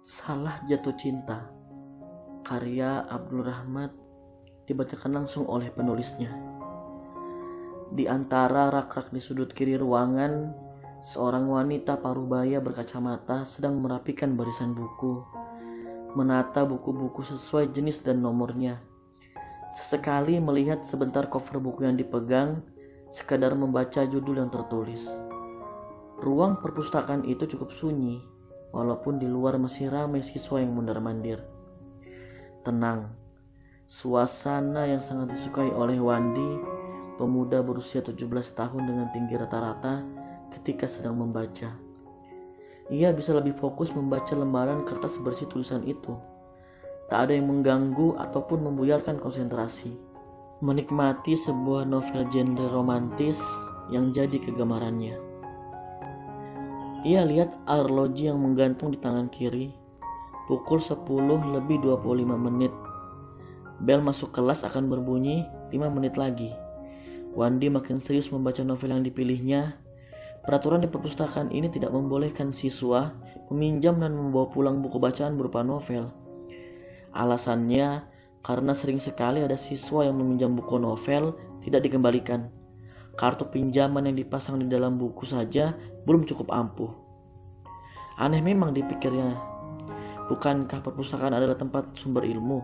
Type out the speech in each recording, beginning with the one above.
Salah Jatuh Cinta, karya Abdul Rahmat, dibacakan langsung oleh penulisnya. Di antara rak-rak di sudut kiri ruangan, seorang wanita parubaya berkacamata sedang merapikan barisan buku, menata buku-buku sesuai jenis dan nomornya. Sesekali melihat sebentar cover buku yang dipegang, sekadar membaca judul yang tertulis. Ruang perpustakaan itu cukup sunyi, walaupun di luar masih ramai siswa yang mondar-mandir. Tenang, suasana yang sangat disukai oleh Wandi, pemuda berusia 17 tahun dengan tinggi rata-rata ketika sedang membaca. Ia bisa lebih fokus membaca lembaran kertas berisi tulisan itu. Tak ada yang mengganggu ataupun membuyarkan konsentrasi. Menikmati sebuah novel genre romantis yang jadi kegemarannya. Ia lihat arloji yang menggantung di tangan kiri. Pukul 10:25. Bel masuk kelas akan berbunyi 5 menit lagi. Wandi makin serius membaca novel yang dipilihnya. Peraturan di perpustakaan ini tidak membolehkan siswa meminjam dan membawa pulang buku bacaan berupa novel. Alasannya karena sering sekali ada siswa yang meminjam buku novel tidak dikembalikan. Kartu pinjaman yang dipasang di dalam buku saja belum cukup ampuh. Aneh memang dipikirnya. Bukankah perpustakaan adalah tempat sumber ilmu?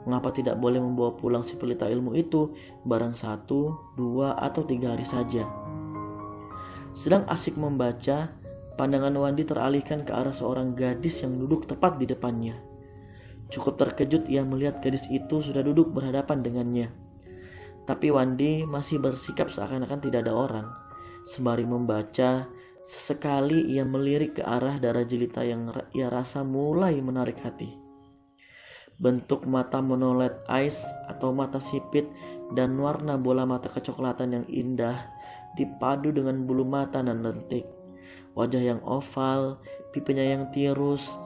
Mengapa tidak boleh membawa pulang si pelita ilmu itu barang 1, 2, atau 3 hari saja? Sedang asyik membaca, pandangan Wandi teralihkan ke arah seorang gadis yang duduk tepat di depannya. Cukup terkejut ia melihat gadis itu sudah duduk berhadapan dengannya. Tapi Wandi masih bersikap seakan-akan tidak ada orang. Sembari membaca, sesekali ia melirik ke arah darah jelita yang ia rasa mulai menarik hati. Bentuk mata monolet eyes atau mata sipit dan warna bola mata kecoklatan yang indah dipadu dengan bulu mata nan lentik. Wajah yang oval, pipinya yang tirus,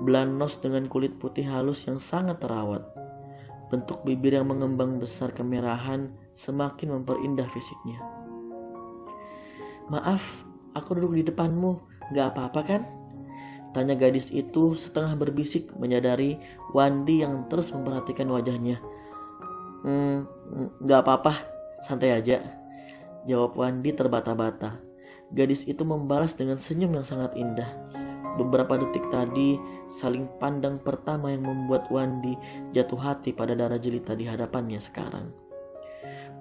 blanos dengan kulit putih halus yang sangat terawat. Bentuk bibir yang mengembang besar kemerahan semakin memperindah fisiknya. "Maaf, aku duduk di depanmu, gak apa-apa kan?" tanya gadis itu setengah berbisik menyadari Wandi yang terus memperhatikan wajahnya. Gak apa-apa, santai aja," jawab Wandi terbata-bata. Gadis itu membalas dengan senyum yang sangat indah. Beberapa detik tadi saling pandang pertama yang membuat Wandi jatuh hati pada darah jelita di hadapannya sekarang.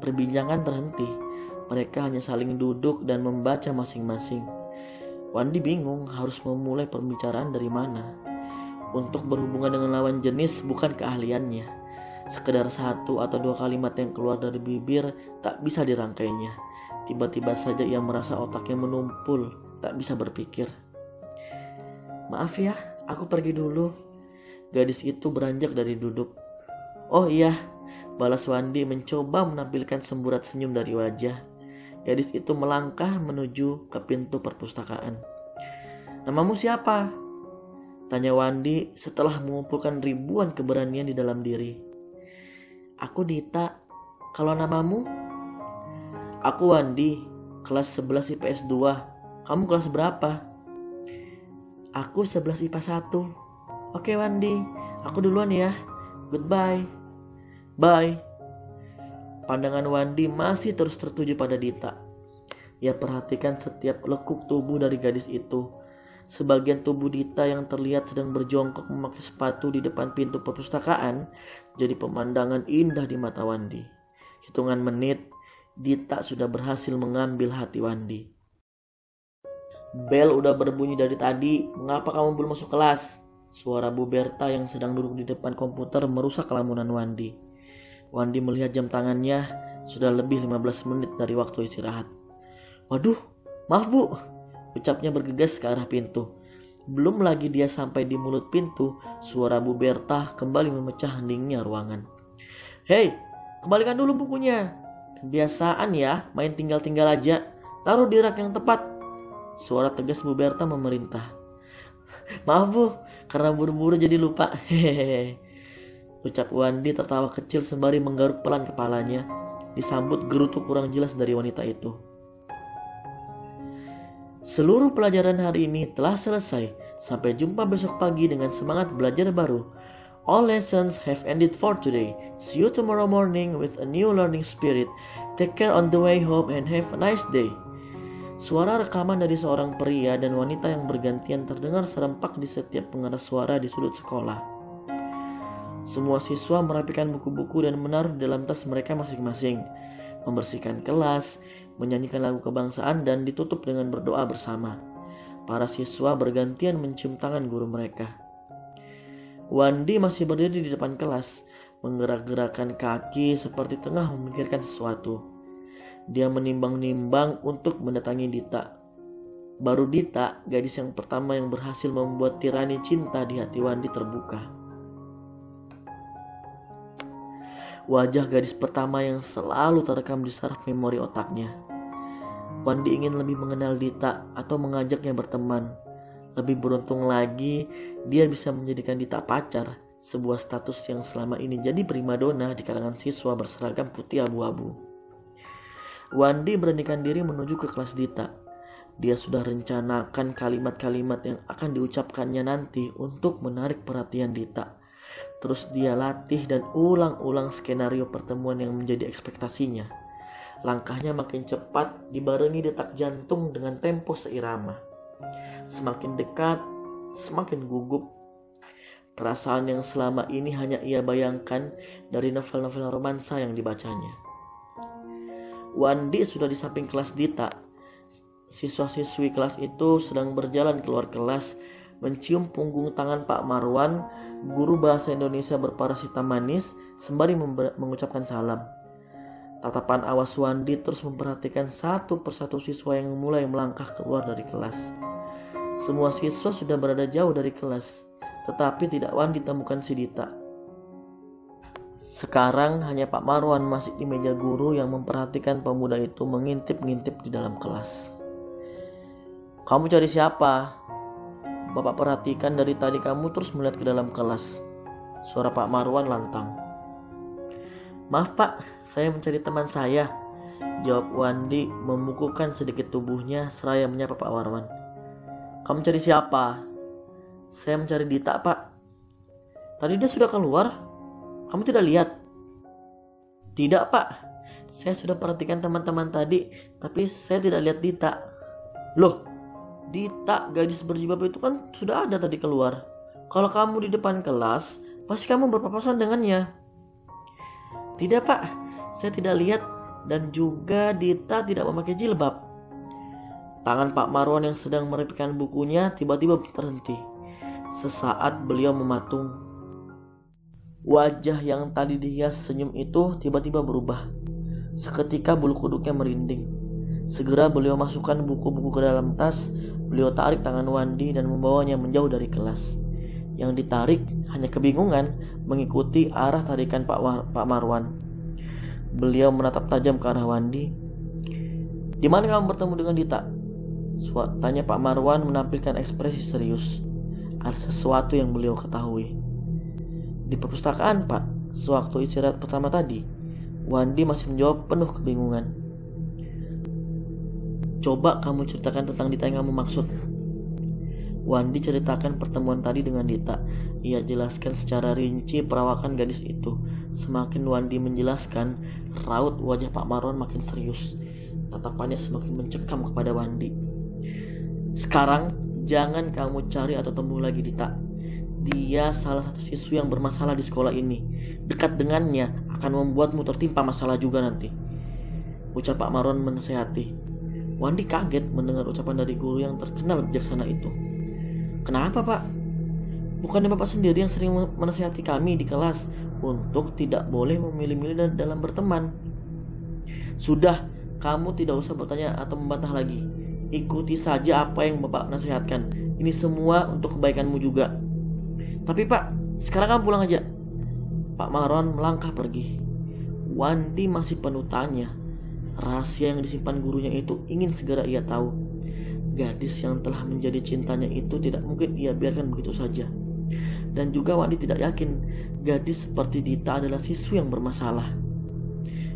Perbincangan terhenti. Mereka hanya saling duduk dan membaca masing-masing. Wandi bingung harus memulai pembicaraan dari mana. Untuk berhubungan dengan lawan jenis bukan keahliannya. Sekedar 1 atau 2 kalimat yang keluar dari bibir tak bisa dirangkainya. Tiba-tiba saja ia merasa otaknya menumpul, tak bisa berpikir. "Maaf ya, aku pergi dulu." Gadis itu beranjak dari duduk. "Oh iya," balas Wandi mencoba menampilkan semburat senyum dari wajah. Gadis itu melangkah menuju ke pintu perpustakaan. "Namamu siapa?" tanya Wandi setelah mengumpulkan ribuan keberanian di dalam diri. "Aku Dita. Kalau namamu?" "Aku Wandi, kelas 11 IPS 2. Kamu kelas berapa?" "Aku 11 IPA 1. Oke Wandi, aku duluan ya. Goodbye." "Bye." Pandangan Wandi masih terus tertuju pada Dita. Ia perhatikan setiap lekuk tubuh dari gadis itu. Sebagian tubuh Dita yang terlihat sedang berjongkok memakai sepatu di depan pintu perpustakaan jadi pemandangan indah di mata Wandi. Hitungan menit, Dita sudah berhasil mengambil hati Wandi. "Bel udah berbunyi dari tadi, mengapa kamu belum masuk kelas?" Suara Bu Berta yang sedang duduk di depan komputer merusak kelamunan Wandi. Wandi melihat jam tangannya, sudah lebih 15 menit dari waktu istirahat. "Waduh, maaf Bu," ucapnya bergegas ke arah pintu. Belum lagi dia sampai di mulut pintu, suara Bu Berta kembali memecah heningnya ruangan. "Hei, kembalikan dulu bukunya. Kebiasaan ya, main tinggal-tinggal aja. Taruh di rak yang tepat." Suara tegas Bu Berta memerintah. "Maaf Bu, karena buru-buru jadi lupa." "Hehehe," ucap Wandi tertawa kecil sembari menggaruk pelan kepalanya. Disambut gerutu kurang jelas dari wanita itu. "Seluruh pelajaran hari ini telah selesai. Sampai jumpa besok pagi dengan semangat belajar baru. All lessons have ended for today. See you tomorrow morning with a new learning spirit. Take care on the way home and have a nice day. Suara rekaman dari seorang pria dan wanita yang bergantian terdengar serempak di setiap pengeras suara di sudut sekolah. Semua siswa merapikan buku-buku dan menaruh di dalam tas mereka masing-masing, membersihkan kelas, menyanyikan lagu kebangsaan, dan ditutup dengan berdoa bersama. Para siswa bergantian mencium tangan guru mereka. Wandi masih berdiri di depan kelas, menggerak-gerakkan kaki seperti tengah memikirkan sesuatu. Dia menimbang-nimbang untuk mendatangi Dita. Baru Dita, gadis yang pertama yang berhasil membuat tirani cinta di hati Wandi terbuka. Wajah gadis pertama yang selalu terekam di saraf memori otaknya. Wandi ingin lebih mengenal Dita atau mengajaknya berteman. Lebih beruntung lagi, dia bisa menjadikan Dita pacar, sebuah status yang selama ini jadi primadona di kalangan siswa berseragam putih abu-abu. Wandi beranikan diri menuju ke kelas Dita. Dia sudah rencanakan kalimat-kalimat yang akan diucapkannya nanti untuk menarik perhatian Dita. Terus dia latih dan ulang-ulang skenario pertemuan yang menjadi ekspektasinya. Langkahnya makin cepat dibarengi detak jantung dengan tempo seirama. Semakin dekat, semakin gugup. Perasaan yang selama ini hanya ia bayangkan dari novel-novel romansa yang dibacanya. Wandi sudah di samping kelas Dita. Siswa-siswi kelas itu sedang berjalan keluar kelas, mencium punggung tangan Pak Marwan, guru bahasa Indonesia berparas hitam manis, sembari mengucapkan salam. Tatapan awas Wandi terus memperhatikan satu persatu siswa yang mulai melangkah keluar dari kelas. Semua siswa sudah berada jauh dari kelas, tetapi tidak Wandi temukan si Dita. Sekarang hanya Pak Marwan masih di meja guru yang memperhatikan pemuda itu mengintip-ngintip di dalam kelas. "Kamu cari siapa? Bapak perhatikan dari tadi kamu terus melihat ke dalam kelas." Suara Pak Marwan lantang. "Maaf Pak, saya mencari teman saya," jawab Wandi memukulkan sedikit tubuhnya seraya menyapa Pak Marwan. "Kamu cari siapa?" "Saya mencari Dita Pak." "Tadi dia sudah keluar? Kamu tidak lihat?" "Tidak Pak, saya sudah perhatikan teman-teman tadi, tapi saya tidak lihat Dita." "Loh, Dita gadis berjilbab itu kan sudah ada tadi keluar. Kalau kamu di depan kelas, pasti kamu berpapasan dengannya." "Tidak Pak, saya tidak lihat, dan juga Dita tidak memakai jilbab." Tangan Pak Marwan yang sedang merapikan bukunya tiba-tiba terhenti. Sesaat beliau mematung. Wajah yang tadi dihias senyum itu tiba-tiba berubah. Seketika bulu kuduknya merinding. Segera beliau masukkan buku-buku ke dalam tas. Beliau tarik tangan Wandi dan membawanya menjauh dari kelas. Yang ditarik hanya kebingungan mengikuti arah tarikan Pak Marwan. Beliau menatap tajam ke arah Wandi. "Di mana kamu bertemu dengan Dita?" tanya Pak Marwan menampilkan ekspresi serius. Ada sesuatu yang beliau ketahui. "Di perpustakaan Pak, sewaktu istirahat pertama tadi." Wandi masih menjawab penuh kebingungan. "Coba kamu ceritakan tentang Dita yang kamu maksud." Wandi ceritakan pertemuan tadi dengan Dita. Ia jelaskan secara rinci perawakan gadis itu. Semakin Wandi menjelaskan, raut wajah Pak Marwan makin serius. Tatapannya semakin mencekam kepada Wandi. "Sekarang jangan kamu cari atau temui lagi Dita. Dia salah satu siswi yang bermasalah di sekolah ini. Dekat dengannya akan membuatmu tertimpa masalah juga nanti," ucap Pak Marwan menasehati. Wandi kaget mendengar ucapan dari guru yang terkenal bijaksana itu. "Kenapa Pak? Bukannya Bapak sendiri yang sering menasehati kami di kelas untuk tidak boleh memilih-milih dalam berteman?" "Sudah, kamu tidak usah bertanya atau membantah lagi. Ikuti saja apa yang Bapak nasihatkan. Ini semua untuk kebaikanmu juga." "Tapi Pak, sekarang kamu pulang aja." Pak Marwan melangkah pergi. Wandi masih penuh tanya. Rahasia yang disimpan gurunya itu ingin segera ia tahu. Gadis yang telah menjadi cintanya itu tidak mungkin ia biarkan begitu saja. Dan juga Wandi tidak yakin gadis seperti Dita adalah siswi yang bermasalah.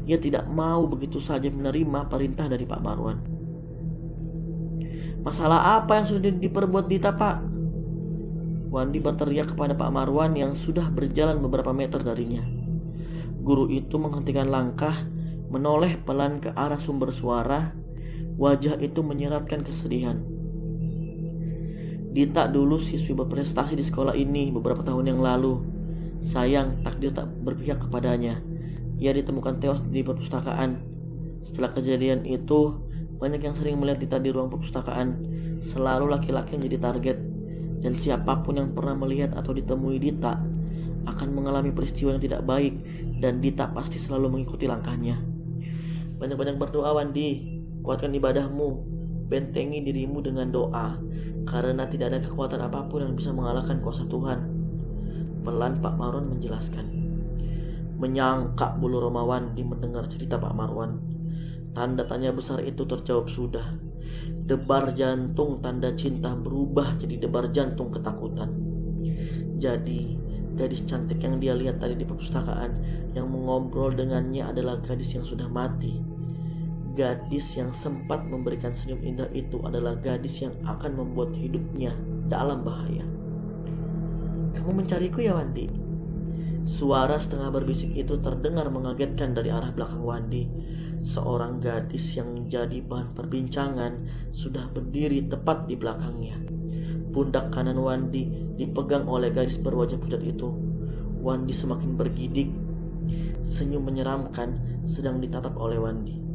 Ia tidak mau begitu saja menerima perintah dari Pak Marwan. "Masalah apa yang sudah diperbuat Dita Pak?" Wandi berteriak kepada Pak Marwan yang sudah berjalan beberapa meter darinya. Guru itu menghentikan langkah, menoleh pelan ke arah sumber suara. Wajah itu menyeratkan kesedihan. Dita dulu siswi berprestasi di sekolah ini beberapa tahun yang lalu. Sayang, takdir tak berpihak kepadanya. Ia ditemukan tewas di perpustakaan. Setelah kejadian itu, banyak yang sering melihat Dita di ruang perpustakaan. Selalu laki-laki yang jadi target. Dan siapapun yang pernah melihat atau ditemui Dita akan mengalami peristiwa yang tidak baik, dan Dita pasti selalu mengikuti langkahnya. Banyak-banyak berdoa, Wandi. Kuatkan ibadahmu. Bentengi dirimu dengan doa, karena tidak ada kekuatan apapun yang bisa mengalahkan kuasa Tuhan. Pelan Pak Marwan menjelaskan. Menyangka bulu roma Wandi mendengar cerita Pak Marwan. Tanda tanya besar itu terjawab sudah. Debar jantung tanda cinta berubah jadi debar jantung ketakutan. Jadi gadis cantik yang dia lihat tadi di perpustakaan, yang mengobrol dengannya adalah gadis yang sudah mati. Gadis yang sempat memberikan senyum indah itu adalah gadis yang akan membuat hidupnya dalam bahaya. Kamu mencariku ya, Wandi? Suara setengah berbisik itu terdengar mengagetkan dari arah belakang Wandi. Seorang gadis yang menjadi bahan perbincangan sudah berdiri tepat di belakangnya. Pundak kanan Wandi dipegang oleh gadis berwajah pucat itu. Wandi semakin bergidik. Senyum menyeramkan sedang ditatap oleh Wandi.